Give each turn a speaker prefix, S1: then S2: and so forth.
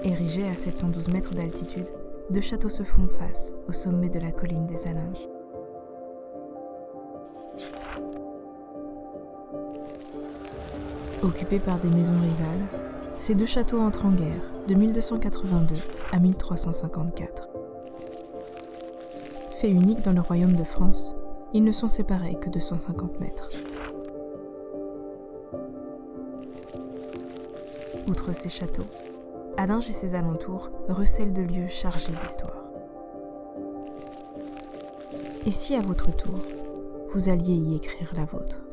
S1: Érigés à 712 mètres d'altitude, deux châteaux se font face au sommet de la colline des Alinges. Occupés par des maisons rivales, ces deux châteaux entrent en guerre de 1282 à 1354. Fait unique dans le royaume de France, ils ne sont séparés que de 150 mètres. Outre ces châteaux, Alinges et ses alentours recèlent de lieux chargés d'histoire. Et si à votre tour, vous alliez y écrire la vôtre ?